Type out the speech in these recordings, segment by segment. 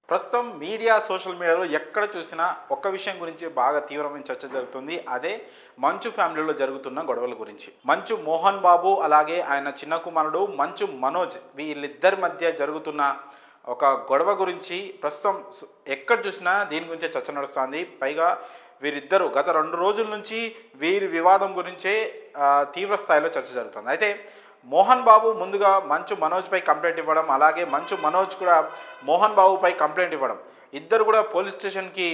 ప్రస్తుతం media social మీడియాలో ఎక్కడ చూసినా ఒక్క విషయం గురించి బాగా తీవ్రమైన చర్చ జరుగుతుంది. అదే మంచు ఫ్యామిలీలో జరుగుతున్న గొడవల గురించి. మంచు మోహన్ బాబు అలాగే ఆయన చిన్న కుమారుడు మంచు మనోజ్ వీళ్ళిద్దరి మధ్య జరుగుతున్న ఒక గొడవ గురించి ప్రస్తుతం ఎక్కడ చూసినా దీని గురించే చర్చ నడుస్తుంది. పైగా వీరిద్దరూ గత 2 రోజుల నుంచి వీరి వివాదం గురించే తీవ్ర స్థాయిలో చర్చ జరుగుతుంది. అయితే మోహన్ బాబు ముందుగా మంచు మనోజ్పై కంప్లైంట్ ఇవ్వడం, అలాగే మంచు మనోజ్ కూడా మోహన్ బాబుపై కంప్లైంట్ ఇవ్వడం, ఇద్దరు కూడా పోలీస్ స్టేషన్కి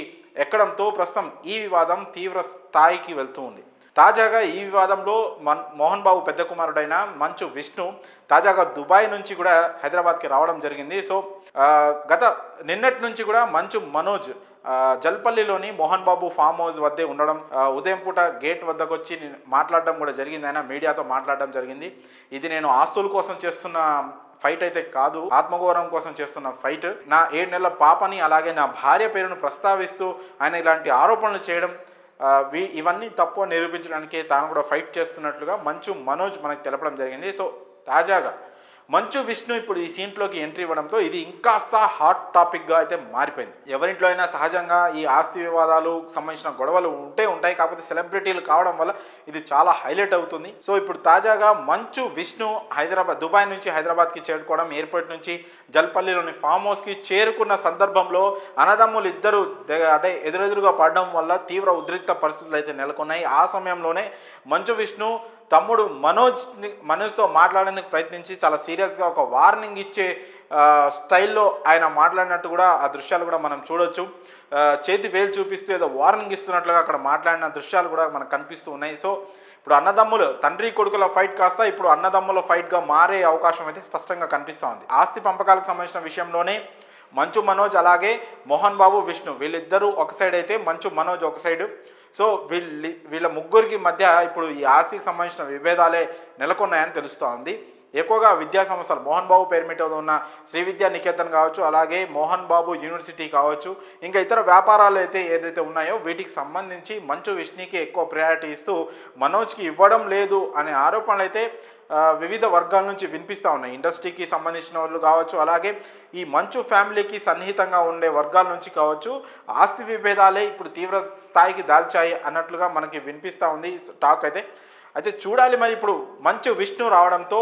ఎక్కడంతో ప్రస్తుతం ఈ వివాదం తీవ్ర స్థాయికి వెళ్తూ ఉంది. తాజాగా ఈ వివాదంలో మోహన్ బాబు పెద్ద కుమారుడైన మంచు విష్ణు తాజాగా దుబాయ్ నుంచి కూడా హైదరాబాద్కి రావడం జరిగింది. సో గత నిన్నటి నుంచి కూడా మంచు మనోజ్ జల్పల్లిలోని మోహన్ బాబు ఫామ్ హౌస్ వద్దే ఉండడం, ఉదయం పూట గేట్ వద్దకు వచ్చి మాట్లాడడం కూడా జరిగింది. ఆయన మీడియాతో మాట్లాడడం జరిగింది. ఇది నేను ఆస్తుల కోసం చేస్తున్న ఫైట్ అయితే కాదు, ఆత్మగౌరవం కోసం చేస్తున్న ఫైట్. నా 7 నెలల పాపని అలాగే నా భార్య పేరును ప్రస్తావిస్తూ ఆయన ఇలాంటి ఆరోపణలు చేయడం, ఇవన్నీ తప్పు నిరూపించడానికి తాను కూడా ఫైట్ చేస్తున్నట్లుగా మంచు మనోజ్ మనకు తెలపడం జరిగింది. సో తాజాగా మంచు విష్ణు ఇప్పుడు ఈ సీన్లోకి ఎంట్రీ ఇవ్వడంతో ఇది ఇంకాస్త హాట్ టాపిక్గా అయితే మారిపోయింది. ఎవరింట్లో అయినా సహజంగా ఈ ఆస్తి వివాదాలు సంబంధించిన గొడవలు ఉంటాయి. కాకపోతే సెలబ్రిటీలు కావడం వల్ల ఇది చాలా హైలైట్ అవుతుంది. సో ఇప్పుడు తాజాగా మంచు విష్ణు దుబాయ్ నుంచి హైదరాబాద్కి చేరుకోవడం, ఎయిర్పోర్ట్ నుంచి జల్పల్లిలోని ఫామ్ హౌస్కి చేరుకున్న సందర్భంలో అన్నదమ్ములు ఇద్దరు అంటే ఎదురెదురుగా పడడం వల్ల తీవ్ర ఉద్రిక్త పరిస్థితులు అయితే నెలకొన్నాయి. ఆ సమయంలోనే మంచు విష్ణు తమ్ముడు మనోజ్తో మాట్లాడేందుకు ప్రయత్నించి చాలా సీరియస్గా ఒక వార్నింగ్ ఇచ్చే స్టైల్లో ఆయన మాట్లాడినట్టు కూడా ఆ దృశ్యాలు కూడా మనం చూడొచ్చు. చేతి వేలు చూపిస్తూ ఏదో వార్నింగ్ ఇస్తున్నట్లుగా అక్కడ మాట్లాడిన దృశ్యాలు కూడా మనకు కనిపిస్తూ ఉన్నాయి. సో ఇప్పుడు అన్నదమ్ములు తండ్రి కొడుకుల ఫైట్ కాస్త ఇప్పుడు అన్నదమ్ముల ఫైట్గా మారే అవకాశం అయితే స్పష్టంగా కనిపిస్తూ ఉంది. ఆస్తి పంపకాలకు సంబంధించిన విషయంలోనే మంచు మనోజ్ అలాగే మోహన్ బాబు విష్ణు వీళ్ళిద్దరూ ఒక సైడ్ అయితే మంచు మనోజ్ ఒక సైడు. సో వీళ్ళ ముగ్గురికి మధ్య ఇప్పుడు ఈ ఆస్తికి సంబంధించిన విభేదాలే నెలకొన్నాయని తెలుస్తూ ఉంది. ఎక్కువగా విద్యా సంస్థలు మోహన్ బాబు పేరు మీద ఉన్న శ్రీ విద్యా నికేతన్ కావచ్చు, అలాగే మోహన్ బాబు యూనివర్సిటీ కావచ్చు, ఇంకా ఇతర వ్యాపారాలు ఏదైతే ఉన్నాయో వీటికి సంబంధించి మంచు విష్ణుకి ఎక్కువ ప్రయారిటీ ఇస్తూ మనోజ్కి ఇవ్వడం లేదు అనే ఆరోపణలు అయితే వివిధ వర్గాల నుంచి వినిపిస్తూ ఉన్నాయి. ఇండస్ట్రీకి సంబంధించిన వాళ్ళు కావచ్చు, అలాగే ఈ మంచు ఫ్యామిలీకి సన్నిహితంగా ఉండే వర్గాల నుంచి కావచ్చు, ఆస్తి విభేదాలే ఇప్పుడు తీవ్ర స్థాయికి దాల్చాయి అన్నట్లుగా మనకి వినిపిస్తూ ఉంది టాక్ అయితే చూడాలి మరి ఇప్పుడు మంచు విష్ణు రావడంతో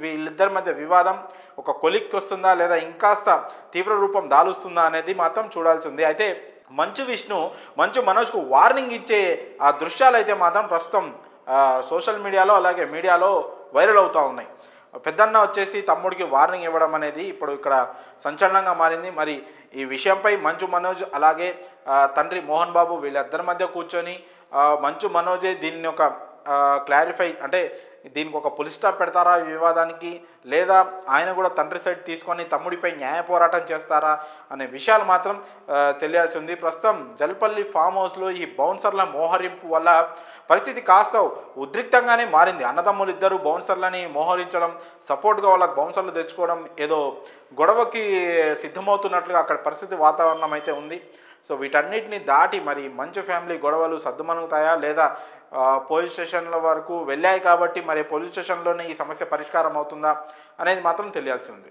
వీళ్ళిద్దరి మధ్య వివాదం ఒక కొలిక్కి వస్తుందా లేదా ఇంకాస్త తీవ్ర రూపం దాలుస్తుందా అనేది మాత్రం చూడాల్సి ఉంది. అయితే మంచు విష్ణు మంచు మనోజ్కు వార్నింగ్ ఇచ్చే ఆ దృశ్యాలు అయితే మాత్రం ప్రస్తుతం సోషల్ మీడియాలో అలాగే మీడియాలో వైరల్ అవుతూ ఉన్నాయి. పెద్దన్న వచ్చేసి తమ్ముడికి వార్నింగ్ ఇవ్వడం అనేది ఇప్పుడు ఇక్కడ సంచలనంగా మారింది. మరి ఈ విషయంపై మంచు మనోజ్ అలాగే తండ్రి మోహన్ బాబు వీళ్ళిద్దరి మధ్య కూర్చొని మంచు మనోజే దీన్ని ఒక క్లారిఫై అంటే దీనికి ఒక పులి స్టాప్ పెడతారా ఈ వివాదానికి, లేదా ఆయన కూడా తండ్రి సైడ్ తీసుకొని తమ్ముడిపై న్యాయ పోరాటం చేస్తారా అనే విషయాలు మాత్రం తెలియాల్సి ఉంది. ప్రస్తుతం జల్పల్లి ఫామ్ హౌస్లో ఈ బౌన్సర్ల మోహరింపు వల్ల పరిస్థితి కాస్త ఉద్రిక్తంగానే మారింది. అన్నదమ్ములు ఇద్దరు బౌన్సర్లని మోహరించడం, సపోర్ట్గా వాళ్ళకి బౌన్సర్లు తెచ్చుకోవడం, ఏదో గొడవకి సిద్ధమవుతున్నట్లుగా అక్కడ పరిస్థితి వాతావరణం అయితే ఉంది. సో వీటన్నిటిని దాటి మరి మంచు ఫ్యామిలీ గొడవలు సద్దుమణుగుతాయా లేదా పోలీస్ స్టేషన్ల వరకు వెళ్ళాయి కాబట్టి మరి పోలీస్ స్టేషన్లోనే ఈ సమస్య పరిష్కారం అవుతుందా అనేది మాత్రం తెలియాల్సి ఉంది.